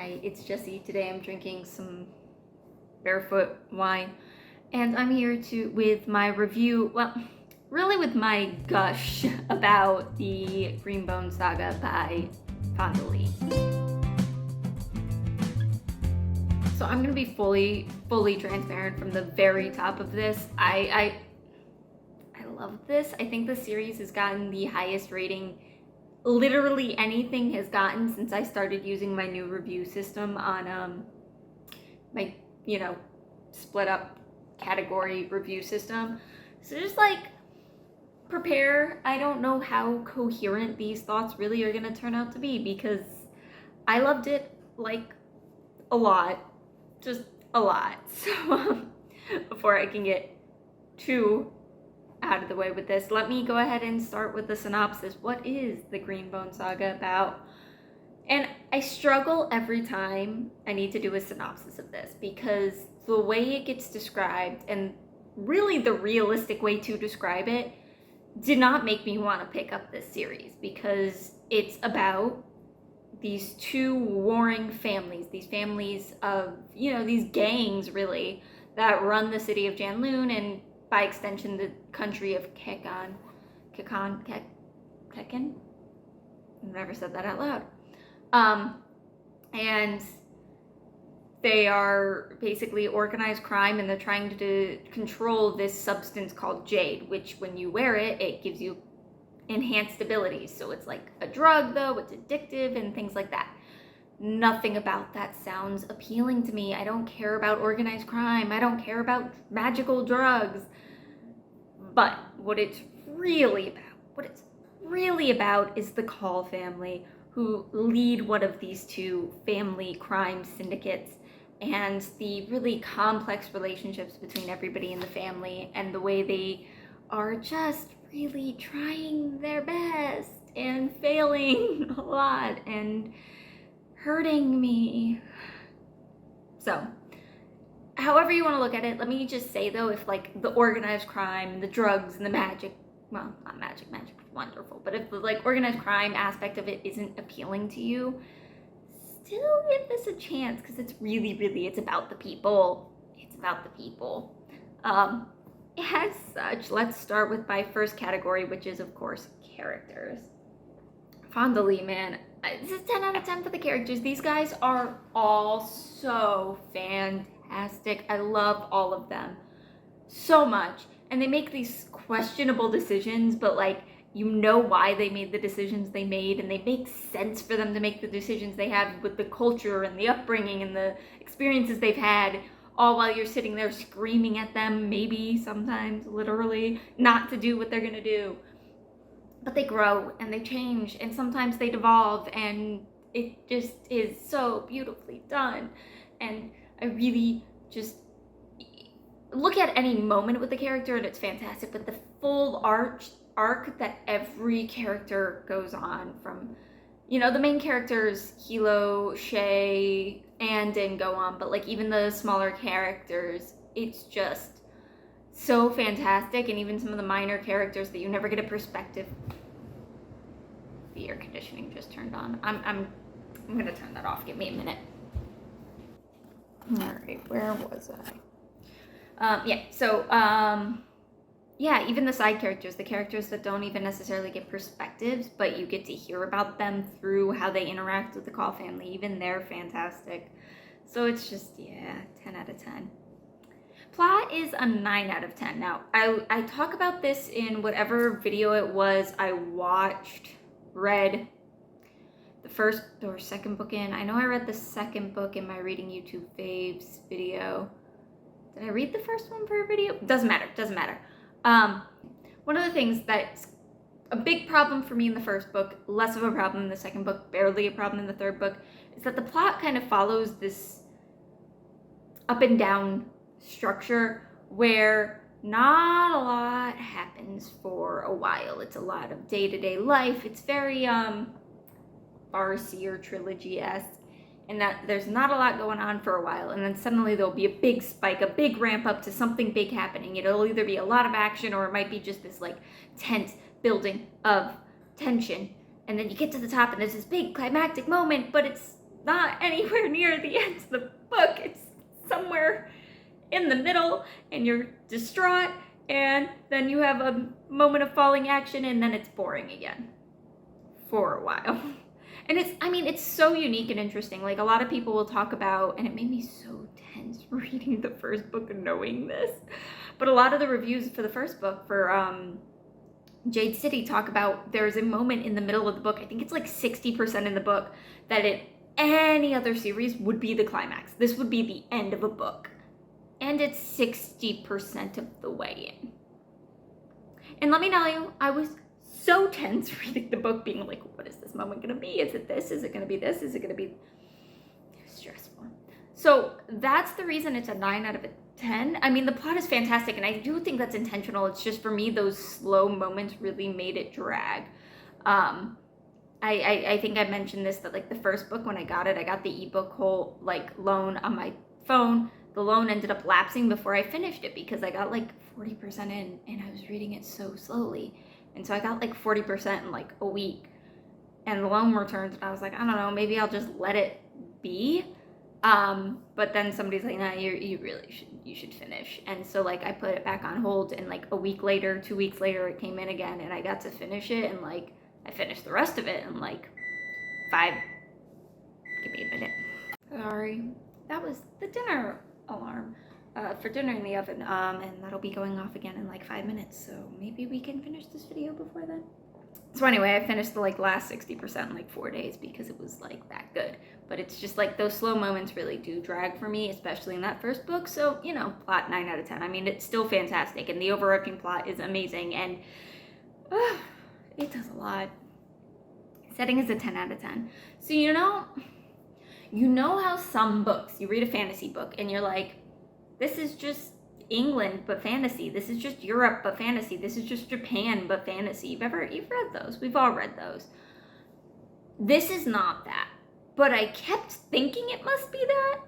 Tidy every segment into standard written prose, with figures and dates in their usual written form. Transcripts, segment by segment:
Hi, it's Jessi. Today I'm drinking some barefoot wine, and I'm here with my review, well, really with my gush about the Green Bone Saga by Fonda Lee. So I'm gonna be fully transparent from the very top of this. I love this. I think the series has gotten the highest rating literally anything has gotten since I started using my new review system on my, split up category review system. So just like prepare. I don't know how coherent these thoughts really are gonna turn out to be because I loved it like a lot, just a lot. So before I can get too out of the way with this, let me go ahead and start with the synopsis. What is the Green Bone Saga about? And I struggle every time I need to do a synopsis of this because the way it gets described and really the realistic way to describe it did not make me want to pick up this series because it's about these two warring families, these families of, these gangs really that run the city of Janloon and by extension, the country of Kekan. I've never said that out loud. And they are basically organized crime, and they're trying to control this substance called jade, which when you wear it, it gives you enhanced abilities. So it's like a drug, though, it's addictive and things like that. Nothing about that sounds appealing to me. I don't care about organized crime. I don't care about magical drugs. But what it's really about is the Call family, who lead one of these two family crime syndicates, and the really complex relationships between everybody in the family and the way they are just really trying their best and failing a lot and hurting me. So, however you want to look at it, let me just say though, if like the organized crime and the drugs and the magic, well, not magic is wonderful, but if the like organized crime aspect of it isn't appealing to you, still give this a chance because it's really, it's about the people. It's about the people. As such, let's start with my first category, which is of course characters. Fonda Lee, man, this is 10 out of 10 for the characters. These guys are all so fantastic. I love all of them so much. And they make these questionable decisions, but like, you know why they made the decisions they made, and they make sense for them to make the decisions they have with the culture and the upbringing and the experiences they've had, all while you're sitting there screaming at them, maybe sometimes literally, not to do what they're gonna do. But they grow and they change and sometimes they devolve, and it just is so beautifully done. And I really just look at any moment with the character and it's fantastic, but the full arc that every character goes on from, the main characters, Hilo, Shay, and go on, but like even the smaller characters, it's just so fantastic. And even some of the minor characters that you never get a perspective. The air conditioning just turned on. I'm gonna turn that off. Give me a minute. All right, where was I? Even the side characters, the characters that don't even necessarily get perspectives, but you get to hear about them through how they interact with the Call family. Even they're fantastic. So it's just, 10 out of 10. Plot is a 9 out of 10. Now, I talk about this in whatever video it was I read the first or second book in. I know I read the second book in my Reading YouTube Faves video. Did I read the first one for a video? Doesn't matter. One of the things that's a big problem for me in the first book, less of a problem in the second book, barely a problem in the third book, is that the plot kind of follows this up and down structure where not a lot happens for a while. It's a lot of day-to-day life. It's very Farseer trilogy-esque, and that there's not a lot going on for a while, and then suddenly there'll be a big spike, a big ramp up to something big happening. It'll either be a lot of action or it might be just this like tense building of tension, and then you get to the top and there's this big climactic moment, but it's not anywhere near the end of the book. It's somewhere in the middle, and you're distraught, and then you have a moment of falling action, and then it's boring again for a while. And it's so unique and interesting. Like, a lot of people will talk about, and it made me so tense reading the first book and knowing this, but a lot of the reviews for the first book for Jade City talk about there's a moment in the middle of the book, I think it's like 60% in the book, that in any other series would be the climax. This would be the end of a book. And it's 60% of the way in. And let me tell you, I was so tense reading the book, being like, what is this moment gonna be? Is it this? Is it gonna be this? Is it gonna be stressful? So that's the reason it's a 9 out of a 10. I mean, the plot is fantastic, and I do think that's intentional. It's just, for me, those slow moments really made it drag. I think I mentioned this, that like the first book, when I got it, I got the ebook whole like loan on my phone. The loan ended up lapsing before I finished it because I got like 40% in, and I was reading it so slowly. And so I got like 40% in like a week, and the loan returned, and I was like, I don't know, maybe I'll just let it be. But then somebody's like, nah, you should finish. And so like I put it back on hold, and like a week later, 2 weeks later, it came in again, and I got to finish it, and like I finished the rest of it in like give me a minute. Sorry, that was the dinner alarm for dinner in the oven, and that'll be going off again in like 5 minutes, so maybe we can finish this video before then. So anyway, I finished the like last 60% in like 4 days because it was like that good. But it's just like those slow moments really do drag for me, especially in that first book. So, you know, plot 9 out of 10. I mean, it's still fantastic, and the overarching plot is amazing, and it does a lot. Setting is a 10 out of 10. So you know how some books, you read a fantasy book and you're like, this is just England but fantasy, this is just Europe but fantasy, this is just Japan but fantasy. You've read those. We've all read those. This is not that, but I kept thinking it must be that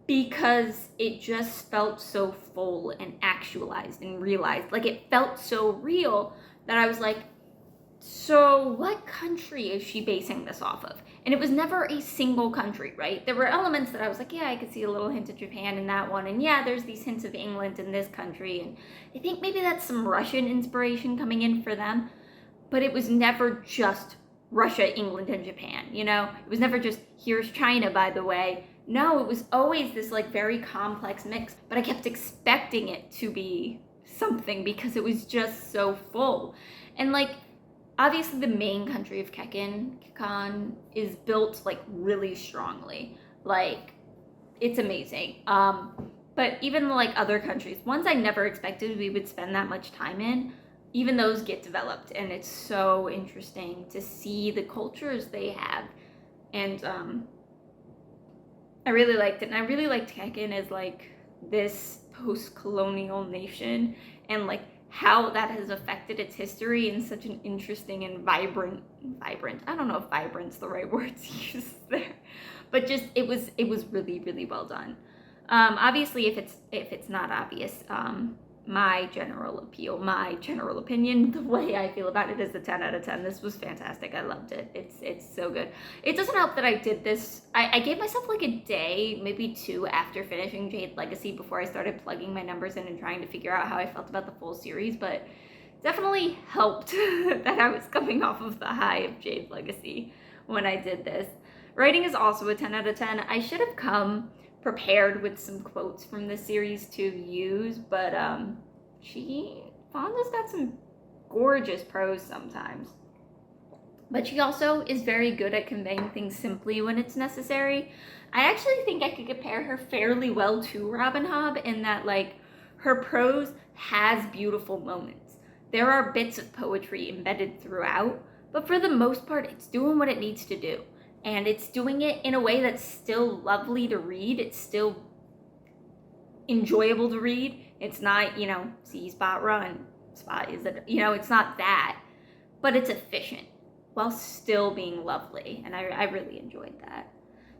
because it just felt so full and actualized and realized. Like, it felt so real that I was like, so what country is she basing this off of? And it was never a single country, right? There were elements that I was like, yeah, I could see a little hint of Japan in that one. And yeah, there's these hints of England in this country. And I think maybe that's some Russian inspiration coming in for them. But it was never just Russia, England, and Japan, you know? It was never just, here's China, by the way. No, it was always this like very complex mix. But I kept expecting it to be something because it was just so full. And like, obviously the main country of Kekon is built like really strongly. Like, it's amazing. But even like other countries, ones I never expected we would spend that much time in, even those get developed, and it's so interesting to see the cultures they have. And I really liked it, and I really liked Kekon as like this post-colonial nation, and like how that has affected its history in such an interesting and vibrant, I don't know if vibrant's the right word to use there, but just it was really, really well done. Obviously, if it's not obvious, my general opinion, the way I feel about it is a 10 out of 10. This was fantastic. I loved it. It's so good. It doesn't help that I did this. I gave myself like a day, maybe 2 after finishing Jade Legacy before I started plugging my numbers in and trying to figure out how I felt about the full series, but definitely helped that I was coming off of the high of Jade Legacy when I did this. Writing is also a 10 out of 10. I should have come prepared with some quotes from the series to use, but Fonda's got some gorgeous prose sometimes. But she also is very good at conveying things simply when it's necessary. I actually think I could compare her fairly well to Robin Hobb in that, like, her prose has beautiful moments. There are bits of poetry embedded throughout, but for the most part, it's doing what it needs to do. And it's doing it in a way that's still lovely to read. It's still enjoyable to read. It's not, see, spot, run. Spot, is it, it's not that. But it's efficient while still being lovely. And I really enjoyed that.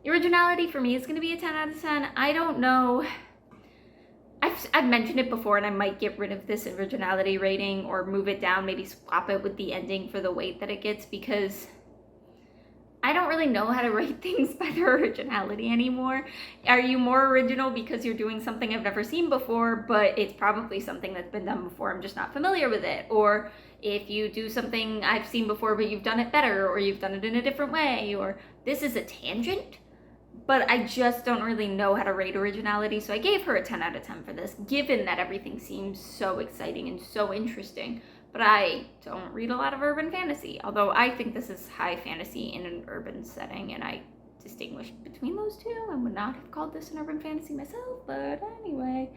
The originality for me is going to be a 10 out of 10. I don't know. I've mentioned it before, and I might get rid of this originality rating or move it down, maybe swap it with the ending for the weight that it gets, because I don't really know how to rate things by their originality anymore. Are you more original because you're doing something I've never seen before, but it's probably something that's been done before, I'm just not familiar with it? Or if you do something I've seen before, but you've done it better, or you've done it in a different way, or this is a tangent? But I just don't really know how to rate originality, so I gave her a 10 out of 10 for this, given that everything seems so exciting and so interesting. But I don't read a lot of urban fantasy, although I think this is high fantasy in an urban setting, and I distinguish between those two. I would not have called this an urban fantasy myself, but anyway.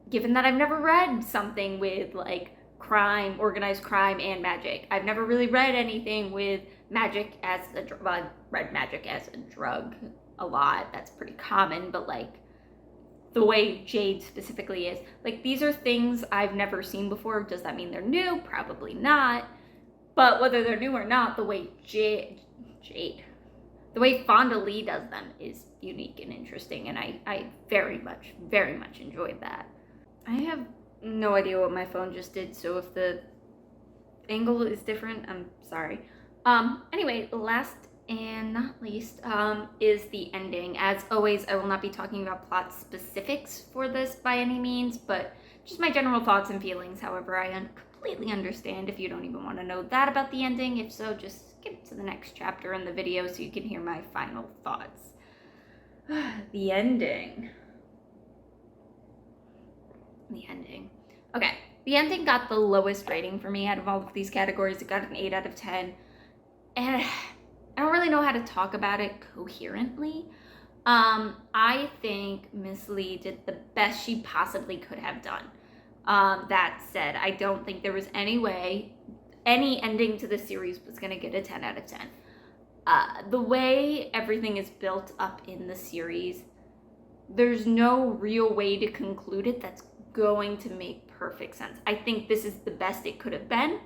Given that I've never read something with like crime, organized crime, and magic. I've never really read anything with magic as a drug. Well, I've read magic as a drug a lot. That's pretty common, but like the way Jade specifically is, like, these are things I've never seen before. Does that mean they're new? Probably not. But whether they're new or not, the way Jade, the way Fonda Lee does them is unique and interesting, and I very much enjoyed that. I have no idea what my phone just did, so if the angle is different, I'm sorry. Anyway, last and not least is the ending. As always, I will not be talking about plot specifics for this by any means, but just my general thoughts and feelings. However, I completely understand if you don't even want to know that about the ending. If so, just skip to the next chapter in the video so you can hear my final thoughts. The ending. Okay, the ending got the lowest rating for me out of all of these categories. It got an 8 out of 10. And I don't really know how to talk about it coherently. I think Miss Lee did the best she possibly could have done. That said, I don't think there was any way any ending to the series was going to get a 10 out of 10. The way everything is built up in the series, there's no real way to conclude it that's going to make perfect sense. I think this is the best it could have been,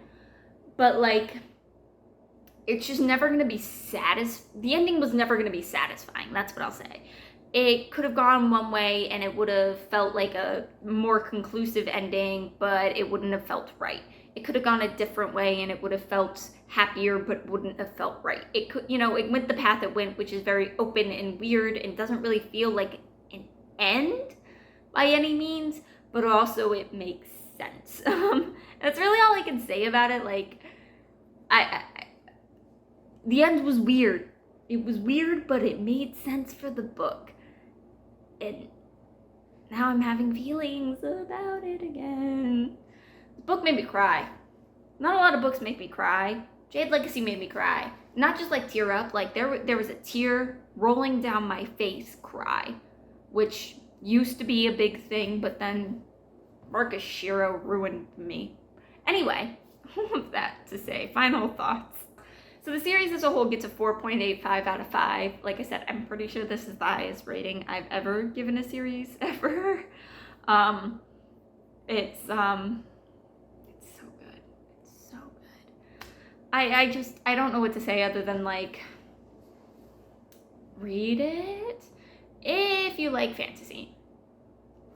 but like, it's just never going to be the ending was never going to be satisfying. That's what I'll say. It could have gone one way and it would have felt like a more conclusive ending, but it wouldn't have felt right. It could have gone a different way and it would have felt happier, but wouldn't have felt right. It could, it went the path it went, which is very open and weird and doesn't really feel like an end by any means, but also it makes sense. That's really all I can say about it. Like, the end was weird. It was weird, but it made sense for the book. And now I'm having feelings about it again. The book made me cry. Not a lot of books make me cry. Jade Legacy made me cry. Not just like tear up, like there was a tear rolling down my face cry, which used to be a big thing, but then Marcus Shiro ruined me. Anyway, all of that to say, final thoughts. So the series as a whole gets a 4.85 out of 5. Like I said, I'm pretty sure this is the highest rating I've ever given a series, ever. It's so good. It's so good. I don't know what to say other than, like, read it if you like fantasy.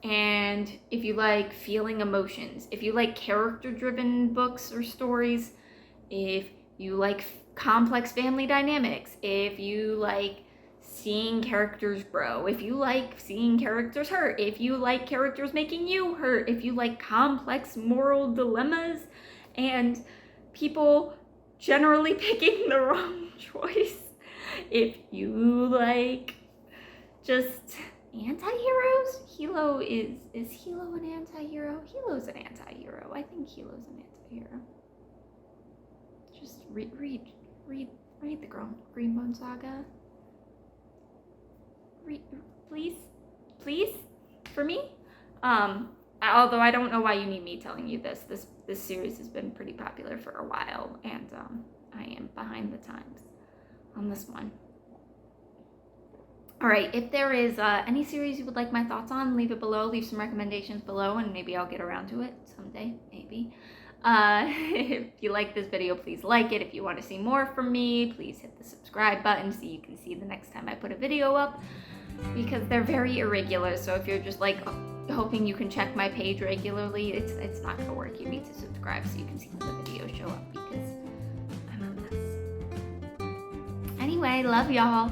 And if you like feeling emotions, if you like character-driven books or stories, if you like complex family dynamics, if you like seeing characters grow, if you like seeing characters hurt, if you like characters making you hurt, if you like complex moral dilemmas and people generally picking the wrong choice, if you like just anti-heroes, Hilo is Hilo an anti-hero? Hilo's an anti-hero. I think Hilo's an anti-hero. Just read the Green Bone Saga. Please, for me. Although I don't know why you need me telling you this. This series has been pretty popular for a while, and I am behind the times on this one. All right, if there is any series you would like my thoughts on, leave it below. Leave some recommendations below, and maybe I'll get around to it someday, maybe. If you like this video, please like it. If you want to see more from me, please hit the subscribe button so you can see the next time I put a video up, because they're very irregular. So if you're just like hoping you can check my page regularly, it's not gonna work. You need to subscribe so you can see when the videos show up, because I'm a mess. Anyway, love y'all.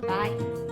Bye.